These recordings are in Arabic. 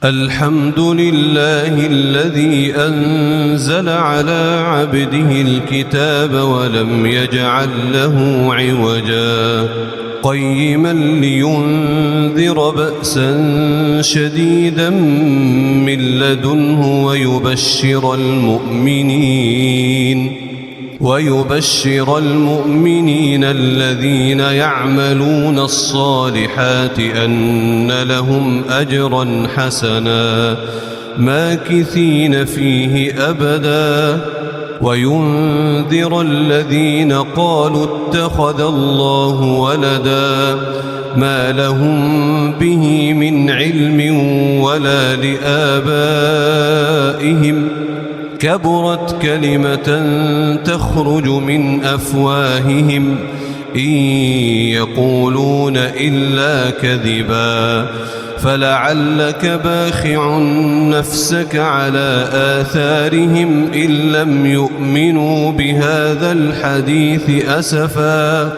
الحمد لله الذي أنزل على عبده الكتاب ولم يجعل له عوجا قيما لينذر بأسا شديدا من لدنه ويبشر المؤمنين الذين يعملون الصالحات أن لهم أجرا حسنا ماكثين فيه أبدا وينذر الذين قالوا اتخذ الله ولدا ما لهم به من علم ولا لآبائهم كبرت كلمة تخرج من أفواههم إن يقولون إلا كذبا فلعلك باخع نفسك على آثارهم إن لم يؤمنوا بهذا الحديث أسفا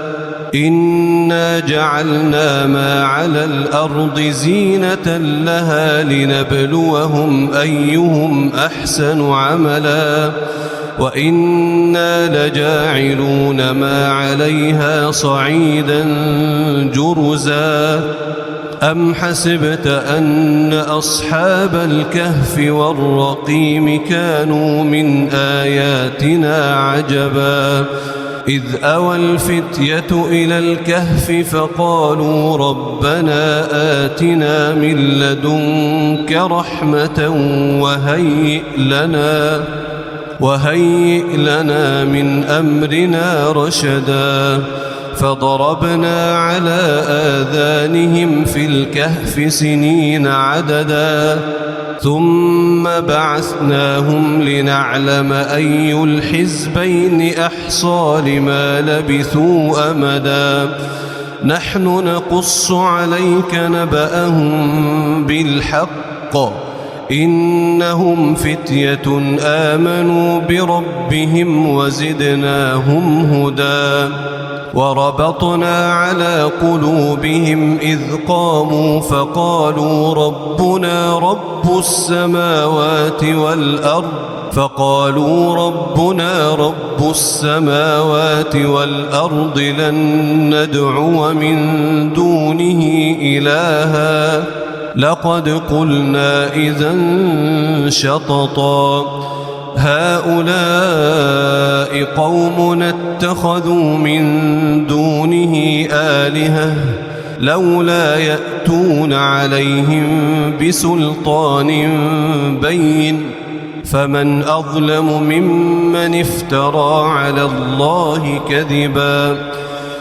إنا جعلنا ما على الأرض زينة لها لنبلوهم أيهم أحسن عملا وإنا لجاعلون ما عليها صعيدا جرزا أم حسبت أن أصحاب الكهف والرقيم كانوا من آياتنا عجبا إذ أوى الفتية إلى الكهف فقالوا ربنا آتنا من لدنك رحمة وهيئ لنا من أمرنا رشدا فضربنا على آذانهم في الكهف سنين عددا ثم بعثناهم لنعلم أي الحزبين أحصى لما لبثوا أمدا نحن نقص عليك نبأهم بالحق إنهم فتية آمنوا بربهم وزدناهم هدى وربطنا على قلوبهم إذ قاموا فقالوا ربنا رب السماوات والأرض لن ندعو من دونه إلها لقد قلنا إذن شططا هؤلاء قومنا اتخذوا من دونه آلهة لولا يأتون عليهم بسلطان بين فمن أظلم ممن افترى على الله كذبا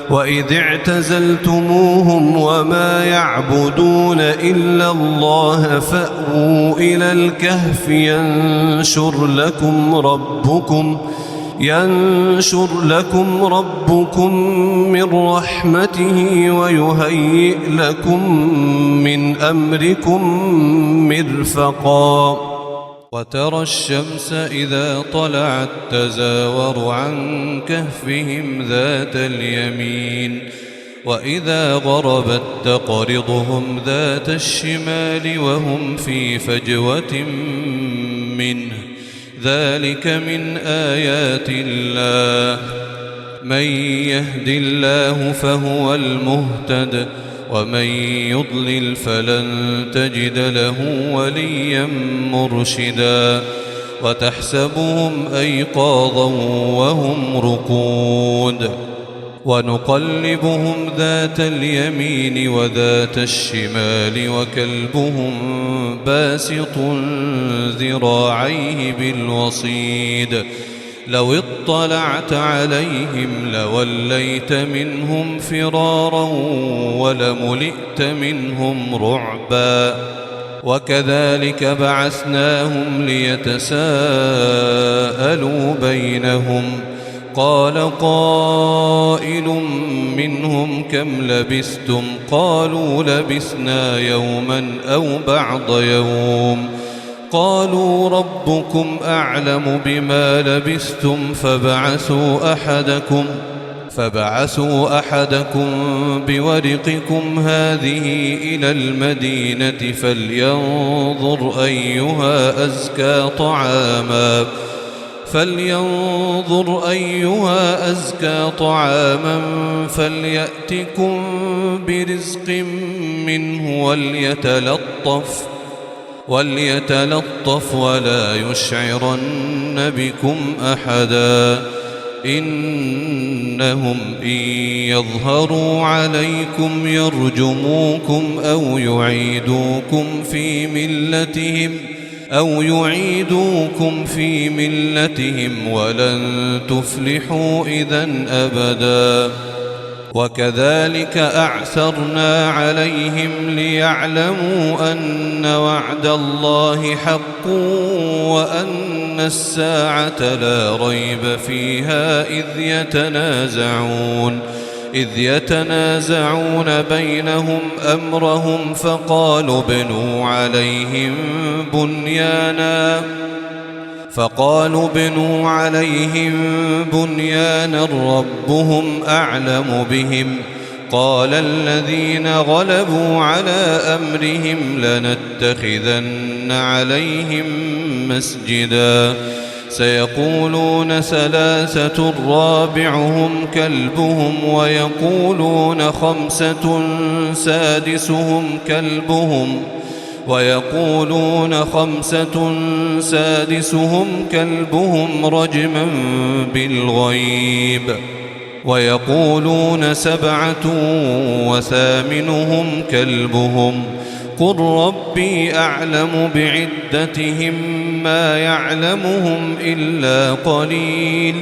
وإذ اعتزلتموهم وما يعبدون إلا الله فأووا إلى الكهف ينشر لكم ربكم من رحمته ويهيئ لكم من أمركم مرفقا وترى الشمس إذا طلعت تزاور عن كهفهم ذات اليمين وإذا غربت تقرضهم ذات الشمال وهم في فجوة منه ذلك من آيات الله من يهد الله فهو المهتد ومن يضلل فلن تجد له وليا مرشدا وتحسبهم أيقاظا وهم رقود ونقلبهم ذات اليمين وذات الشمال وكلبهم باسط ذراعيه بالوصيد لو اطلعت عليهم لوليت منهم فرارا ولملئت منهم رعبا وكذلك بعثناهم ليتساءلوا بينهم قال قائل منهم كم لبثتم قالوا لبثنا يوما أو بعض يوم قالوا ربكم أعلم بما لبثتم فبعثوا أحدكم بورقكم هذه إلى المدينة فلينظر أيها أزكى طعاما فليأتكم برزق منه وليتلطف ولا يشعرن بكم أحدا إنهم إن يظهروا عليكم يرجموكم أو يعيدوكم في ملتهم ولن تفلحوا إذن أبدا وكذلك أعثرنا عليهم ليعلموا أن وعد الله حق وأن الساعة لا ريب فيها إذ يتنازعون بينهم أمرهم فقالوا ابنوا عليهم بنيانا ربهم أعلم بهم قال الذين غلبوا على أمرهم لنتخذن عليهم مسجدا سيقولون ثلاثة رابعهم كلبهم ويقولون خمسة سادسهم كلبهم رجما بالغيب ويقولون 7 وثامنهم كلبهم قل ربي أعلم بعدتهم ما يعلمهم إلا قليل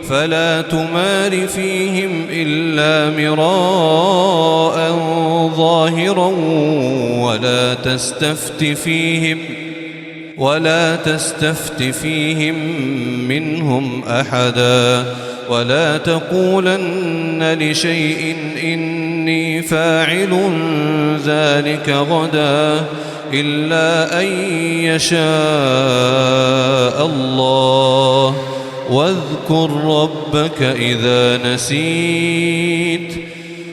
فلا تمار فيهم إلا مراء ظاهرا ولا تستفت فيهم منهم أحدا ولا تقولن لشيء إني فاعل ذلك غدا إلا أن يشاء الله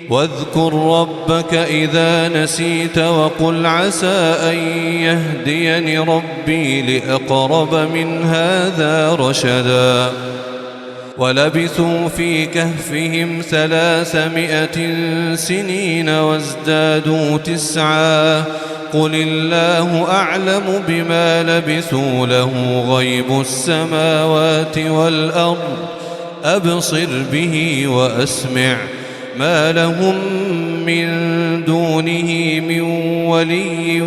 واذكر ربك إذا نسيت وقل عسى أن يهديني ربي لأقرب من هذا رشدا ولبثوا في كهفهم 300 سنين وازدادوا 9 قل الله أعلم بما لبثوا له غيب السماوات والأرض أبصر به وأسمع ما لهم من دونه من ولي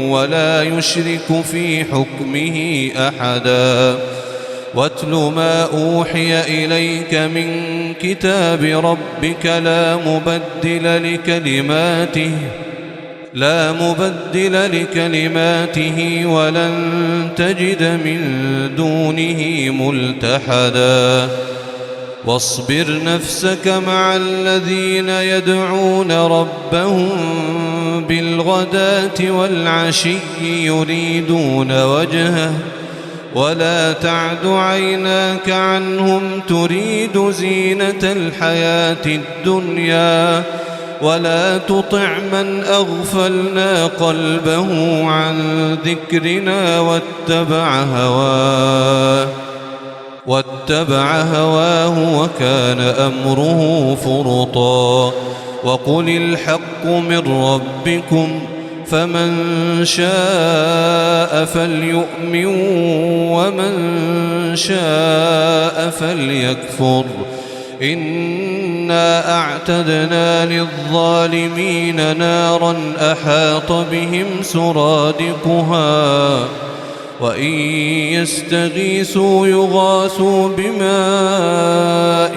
ولا يشرك في حكمه أحدا واتل ما أوحي إليك من كتاب ربك لا مبدل لكلماته ولن تجد من دونه ملتحدا واصبر نفسك مع الذين يدعون ربهم بالغداة والعشي يريدون وجهه ولا تعد عيناك عنهم تريد زينة الحياة الدنيا ولا تطع من أغفلنا قلبه عن ذكرنا واتبع هواه وكان أمره فرطا وقل الحق من ربكم فمن شاء فليؤمن ومن شاء فليكفر إنا أعتدنا للظالمين نارا أحاط بهم سرادقها وإن يستغيثوا يغاثوا بماء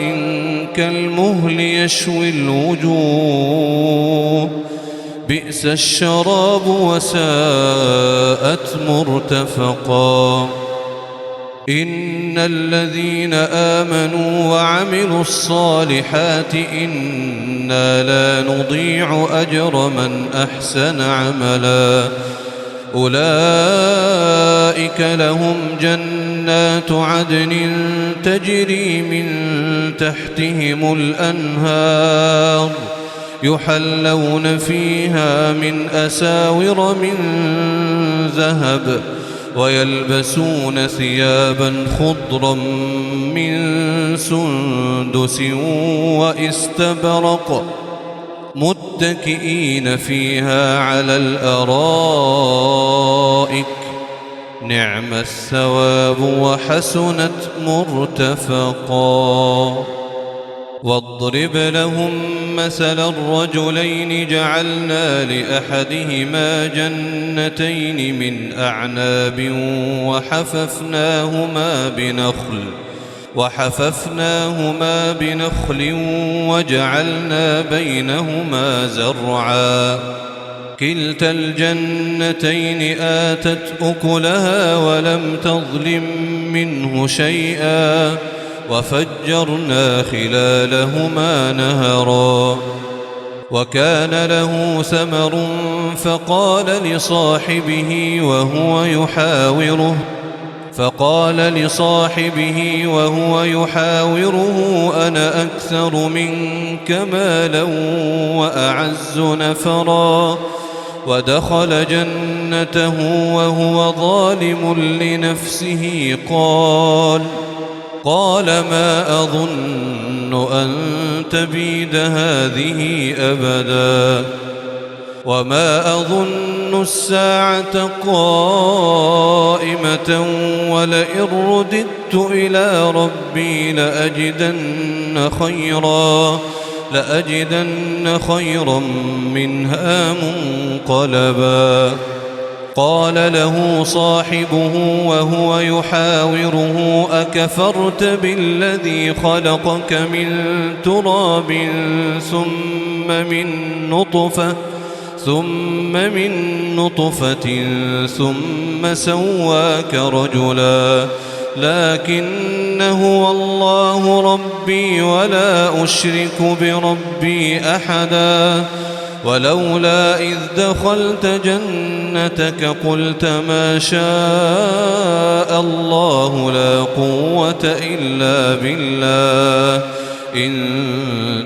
كالمهل يشوي الوجوه بئس الشراب وساءت مرتفقا إن الذين آمنوا وعملوا الصالحات إنا لا نضيع أجر من أحسن عملا أولئك لهم جنات جنات عدن تجري من تحتهم الأنهار يحلون فيها من أساور من ذهب ويلبسون ثيابا خضرا من سندس واستبرق متكئين فيها على الأرائك نعم الثواب وحسنت مرتفقا. واضرب لهم مثل الرجلين جعلنا لأحدهما جنتين من أعناب وحففناهما بنخل وجعلنا بينهما زرعا كلتا الجنتين آتت أكلها ولم تظلم منه شيئا وفجرنا خلالهما نهرا. وكان له ثمر فقال لصاحبه وهو يحاوره أنا أكثر منك مالا وأعز نفرا. ودخل جنته وهو ظالم لنفسه قال ما أظن أن تبيد هذه أبدا وما أظن الساعة قائمة ولئن رددت إلى ربي لأجدن خيرا منها منقلبا. قال له صاحبه وهو يحاوره أكفرت بالذي خلقك من تراب ثم من نطفة ثم سواك رجلا لكن هو الله ربي ولا أشرك بربي أحدا. ولولا إذ دخلت جنتك قلت ما شاء الله لا قوة إلا بالله إن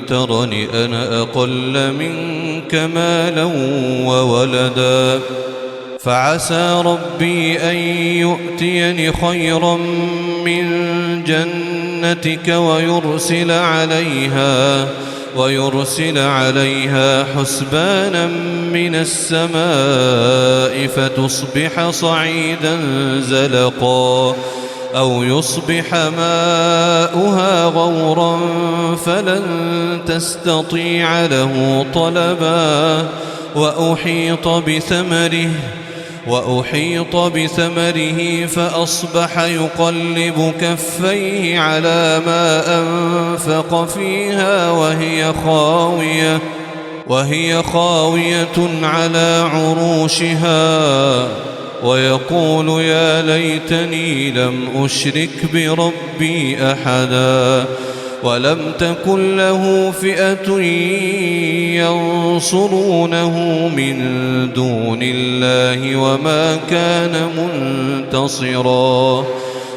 ترني أنا أقل منك مالا وولدا فعسى ربي أن يؤتيني خيرا من جنتك ويرسل عليها حسبانا من السماء فتصبح صعيدا زلقا أو يصبح ماؤها غورا فلن تستطيع له طلبا. وأحيط بثمره فأصبح يقلب كفيه على ما أنفق فيها وهي خاوية على عروشها ويقول يا ليتني لم أشرك بربي أحدا. ولم تكن له فئة ينصرونه من دون الله وما كان منتصرا.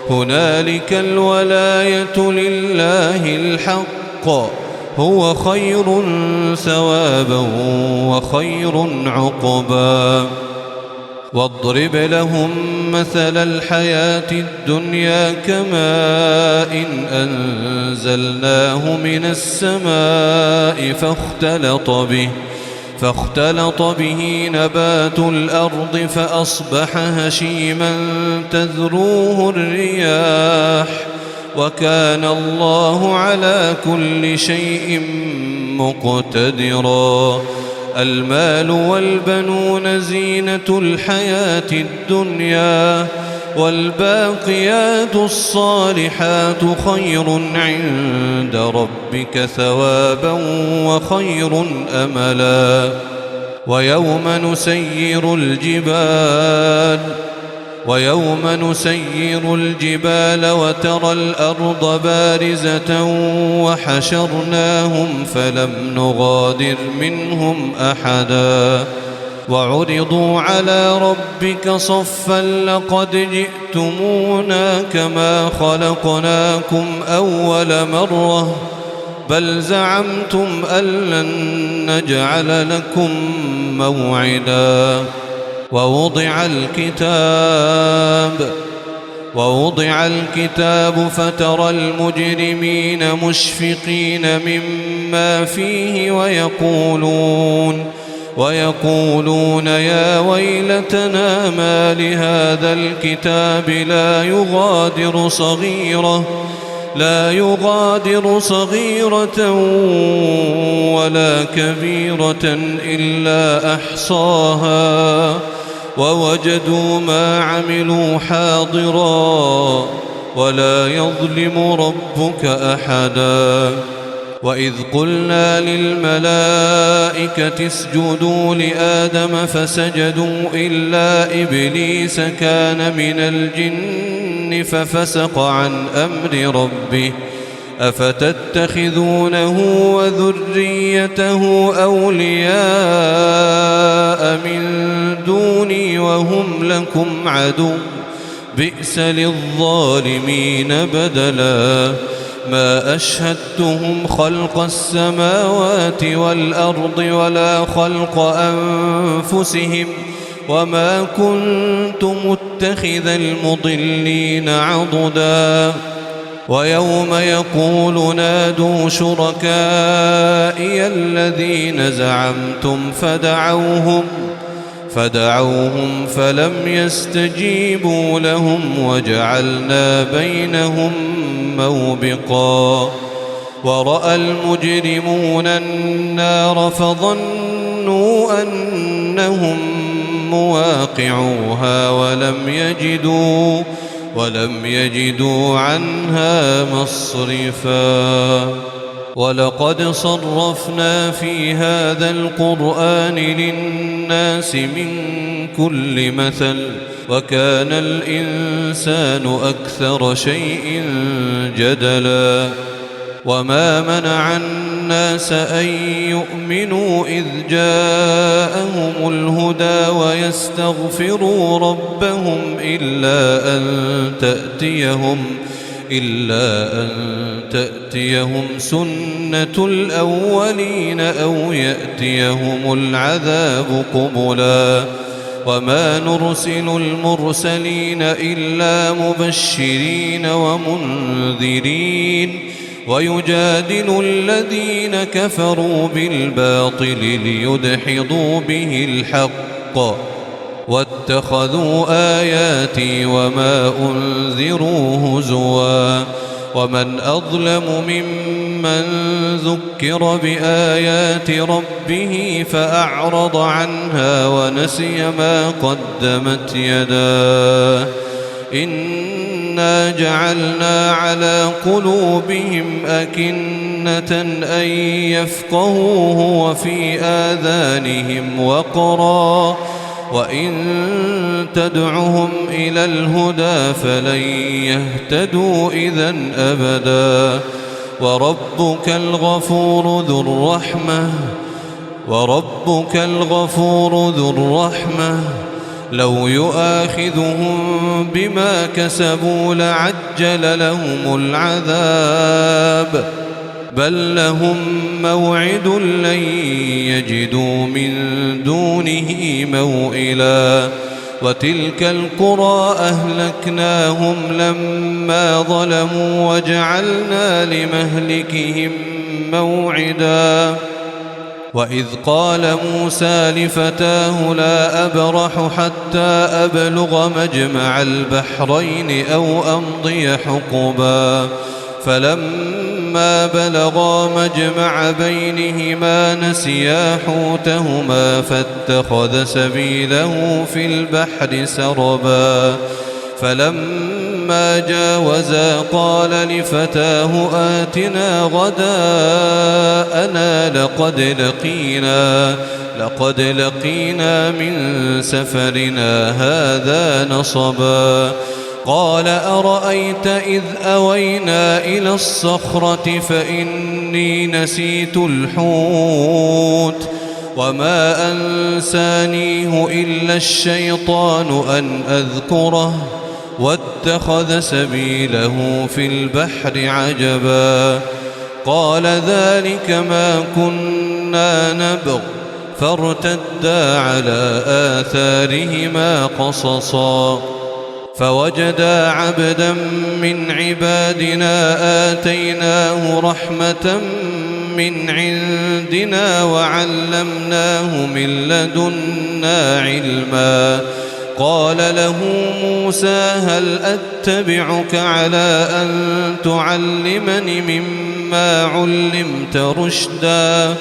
هنالك الولاية لله الحق هو خير ثوابا وخير عقبا. واضرب لهم مثل الحياة الدنيا كماء أنزلناه من السماء فاختلط به نبات الأرض فأصبح هشيما تذروه الرياح وكان الله على كل شيء مقتدرا. المال والبنون زينة الحياة الدنيا والباقيات الصالحات خير عند ربك ثوابا وخير أملا. ويوم نسير الجبال وترى الأرض بارزة وحشرناهم فلم نغادر منهم أحدا وعرضوا على ربك صفا لقد جئتمونا كما خلقناكم أول مرة بل زعمتم أن لن نجعل لكم موعدا ووضع الكتاب فترى المجرمين مشفقين مما فيه ويقولون يا ويلتنا ما لهذا الكتاب لا يغادر صغيرة ولا كبيرة إلا أحصاها ووجدوا ما عملوا حاضرا ولا يظلم ربك أحدا وإذ قلنا للملائكة اسجدوا لآدم فسجدوا إلا إبليس كان من الجن ففسق عن أمر ربه أفتتخذونه وذريته أولياء من دوني وهم لكم عدو بئس للظالمين بدلا ما أشهدتهم خلق السماوات والأرض ولا خلق أنفسهم وما كنت متخذ المضلين عضدا ويوم يقول نادوا شركائي الذين زعمتم فدعوهم فلم يستجيبوا لهم وجعلنا بينهم موبقا ورأى المجرمون النار فظنوا أنهم مواقعوها ولم يجدوا عنها مصرفا ولقد صرفنا في هذا القرآن للناس من كل مثل وكان الإنسان أكثر شيء جدلا وما منع الناس أن يؤمنوا إذ جاءهم الهدى ويستغفروا ربهم إلا أن تأتيهم سنة الأولين أو يأتيهم العذاب قبلا وما نرسل المرسلين إلا مبشرين ومنذرين ويجادل الذين كفروا بالباطل ليدحضوا به الحق واتخذوا آياتي وما أنذروا هزوا ومن أظلم ممن ذكر بآيات ربه فأعرض عنها ونسي ما قدمت يداه إنا جعلنا على قلوبهم أكنة أن يفقهوه وفي آذانهم وقرا وإن تدعهم إلى الهدى فلن يهتدوا إذن أبدا وربك الغفور ذو الرحمة لو يؤاخذهم بما كسبوا لعجل لهم العذاب بل لهم موعد لن يجدوا من دونه موئلا وتلك القرى أهلكناهم لما ظلموا وجعلنا لمهلكهم موعدا وإذ قال موسى لفتاه لا أبرح حتى أبلغ مجمع البحرين أو أمضي حقبا فلما بلغا مجمع بينهما نسيا حوتهما فاتخذ سبيله في البحر سربا فلما جاوزا قال لفتاه آتنا غداءنا لقد لقينا من سفرنا هذا نصبا قال أرأيت إذ أوينا إلى الصخرة فإني نسيت الحوت وما أنسانيه إلا الشيطان أن أذكره واتخذ سبيله في البحر عجبا قال ذلك ما كنا نبغ فارتدا على آثارهما قصصا فوجدا عبدا من عبادنا آتيناه رحمة من عندنا وعلمناه من لدنا علما قال له موسى هل أتبعك على أن تعلمني مما علمت رشدا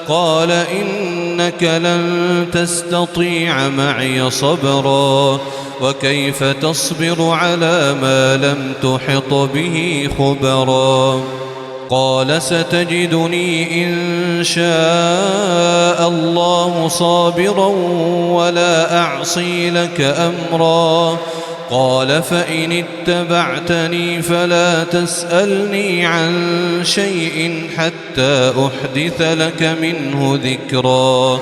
قال إنك لن تستطيع معي صبرا وكيف تصبر على ما لم تحط به خبرا قال ستجدني إن شاء الله صابرا ولا أعصي لك أمرا قال فإن اتبعتني فلا تسألني عن شيء حتى أحدث لك منه ذكرا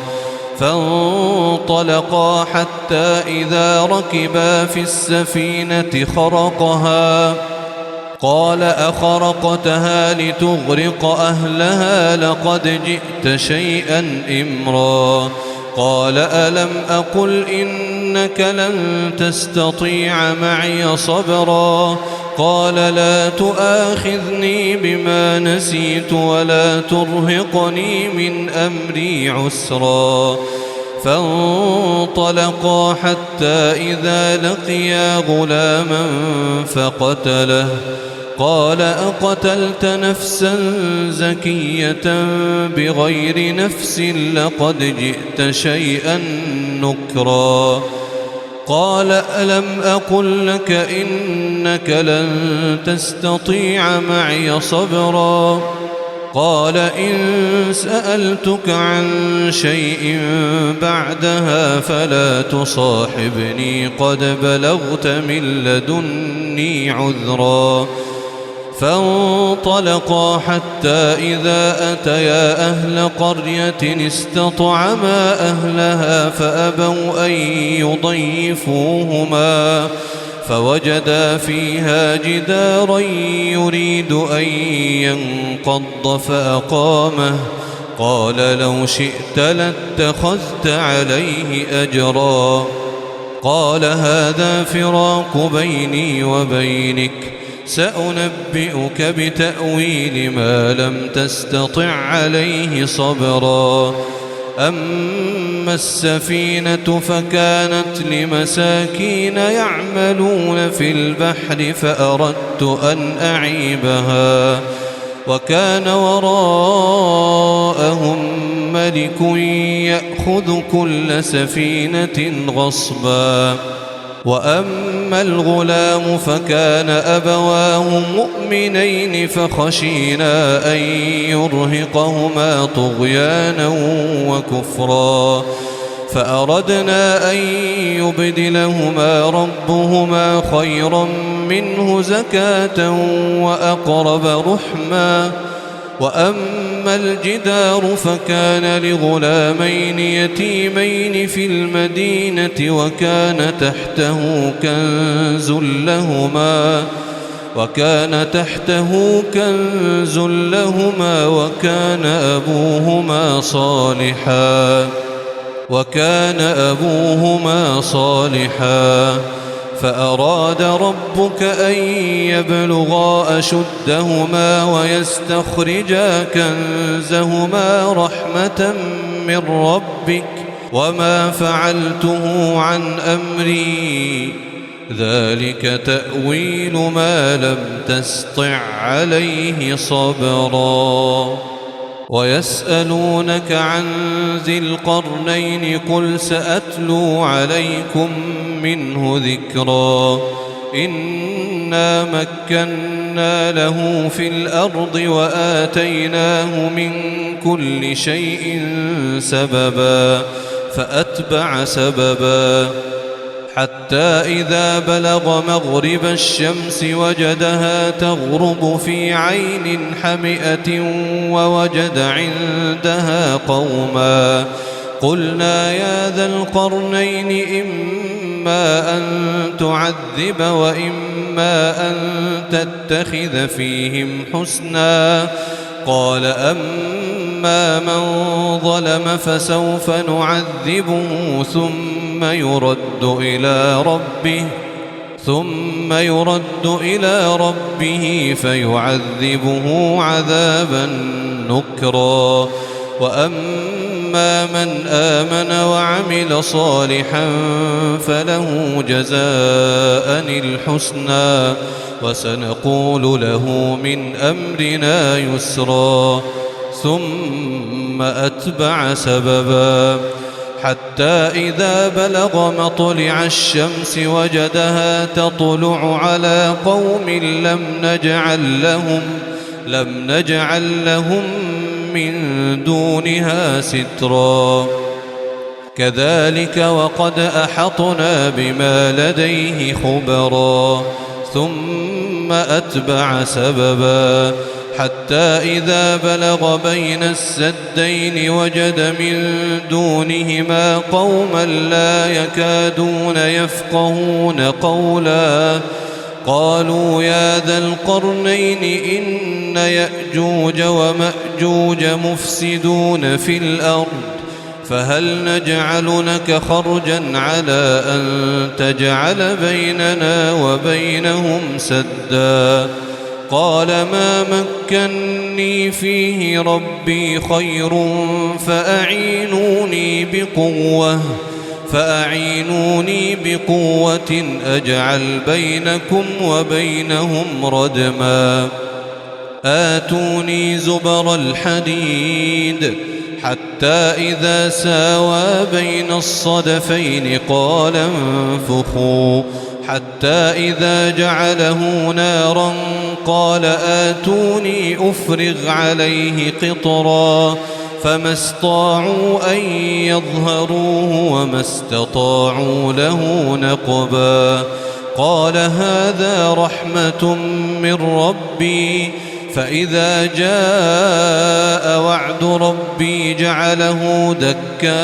فانطلقا حتى إذا ركبا في السفينة خرقها قال أخرقتها لتغرق أهلها لقد جئت شيئا إمرا قال ألم أقل إنك لن تستطيع معي صبرا قال لا تؤاخذني بما نسيت ولا ترهقني من أمري عسرا فانطلقا حتى إذا لقيا غلاما فقتله قال أقتلت نفسا زكية بغير نفس لقد جئت شيئا نكرا قال ألم أقل لك إنك لن تستطيع معي صبرا قال إن سألتك عن شيء بعدها فلا تصاحبني قد بلغت من لدني عذرا فانطلقا حتى إذا أتيا أهل قرية استطعما أهلها فأبوا أن يضيفوهما فوجدا فيها جدارا يريد أن ينقض فأقامه قال لو شئت لاتخذت عليه أجرا قال هذا فراق بيني وبينك سأنبئك بتأويل ما لم تستطع عليه صبرا أما السفينة فكانت لمساكين يعملون في البحر فأردت أن أعيبها وكان وراءهم ملك يأخذ كل سفينة غصبا وأما الغلام فكان أبواه مؤمنين فخشينا أن يرهقهما طغيانا وكفرا فأردنا أن يبدلهما ربهما خيرا منه زكاة وأقرب رحما وأما الجدار فكان لغلامين يتيمين في المدينة وكان تحته كنز لهما وكان أبوهما صالحا فأراد ربك أن يبلغا أشدهما ويستخرجا كنزهما رحمة من ربك وما فعلته عن أمري ذلك تأويل ما لم تسطع عليه صبرا ويسألونك عن ذي القرنين قل سأتلو عليكم منه ذكرا إنا مكنا له في الأرض وآتيناه من كل شيء سببا فأتبع سببا حتى إذا بلغ مغرب الشمس وجدها تغرب في عين حمئة ووجد عندها قوما قلنا يا ذا القرنين إما أن تعذب وإما أن تتخذ فيهم حسنا قال أما من ظلم فسوف نعذبه ثم يرد إلى ربه فيعذبه عذابا نكرا وأما من آمن وعمل صالحا فله جزاء الحسنى وسنقول له من أمرنا يسرا ثم أتبع سببا حتى إذا بلغ مطلع الشمس وجدها تطلع على قوم لم نجعل لهم من دونها سترا كذلك وقد أحطنا بما لديه خبرا ثم أتبع سببا حتى إذا بلغ بين السدين وجد من دونهما قوما لا يكادون يفقهون قولا قالوا يا ذا القرنين إن يأجوج ومأجوج مفسدون في الأرض فهل نجعل لك خرجا على أن تجعل بيننا وبينهم سدا قال ما مكني فيه ربي خير فأعينوني بقوة أجعل بينكم وبينهم ردما آتوني زبر الحديد حتى إذا ساوى بين الصدفين قال انفخوا حتى إذا جعله نارا قال آتوني أفرغ عليه قطرا فما استطاعوا أن يظهروه وما استطاعوا له نقبا قال هذا رحمة من ربي فإذا جاء وعد ربي جعله دكاء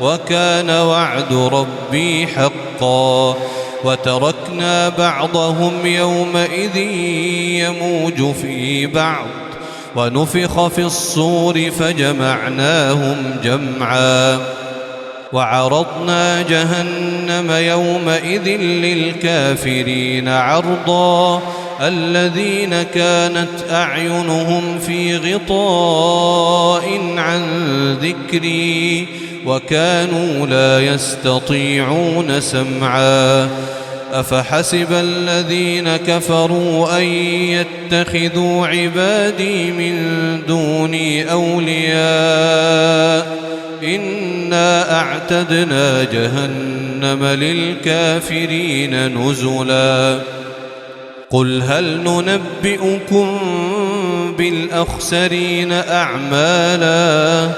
وكان وعد ربي حقا وتركنا بعضهم يومئذ يموج في بعض ونفخ في الصور فجمعناهم جمعا وعرضنا جهنم يومئذ للكافرين عرضا الذين كانت أعينهم في غطاء عن ذكري وكانوا لا يستطيعون سمعا أفحسب الذين كفروا أن يتخذوا عبادي من دوني أولياء إنا أعتدنا جهنم للكافرين نزلا قل هل ننبئكم بالأخسرين أعمالا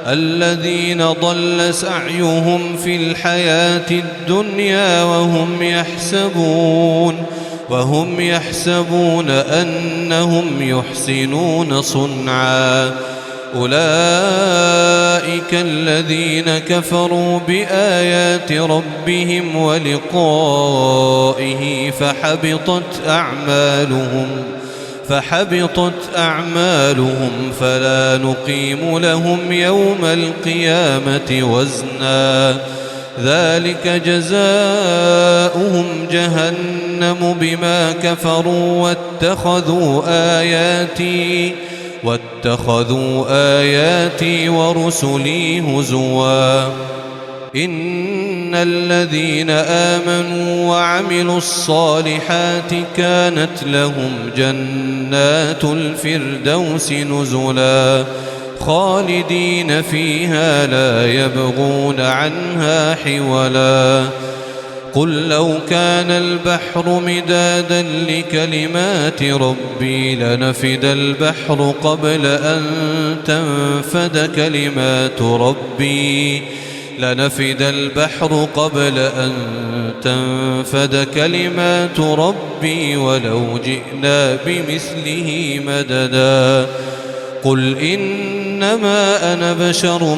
الذين ضل سعيهم في الحياة الدنيا وهم يحسبون أنهم يحسنون صنعا أولئك الذين كفروا بآيات ربهم ولقائه فحبطت أعمالهم فلا نقيم لهم يوم القيامة وزنا ذلك جزاؤهم جهنم بما كفروا واتخذوا آياتي ورسلي هزوا إن الذين آمنوا وعملوا الصالحات كانت لهم جنات الفردوس نزلا خالدين فيها لا يبغون عنها حولا قل لو كان البحر مدادا لكلمات ربي لنفد البحر قبل أن تنفد كلمات ربي ولو جئنا بمثله مددا قل إن إنما أنا بشر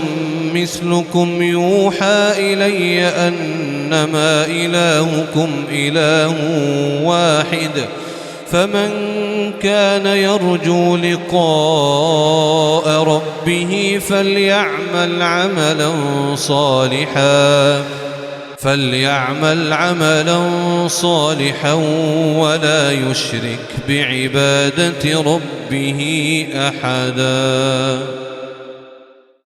مثلكم يوحى إلي أنما إلهكم إله واحد فمن كان يرجو لقاء ربه فليعمل عملا صالحا ولا يشرك بعبادة ربه أحدا.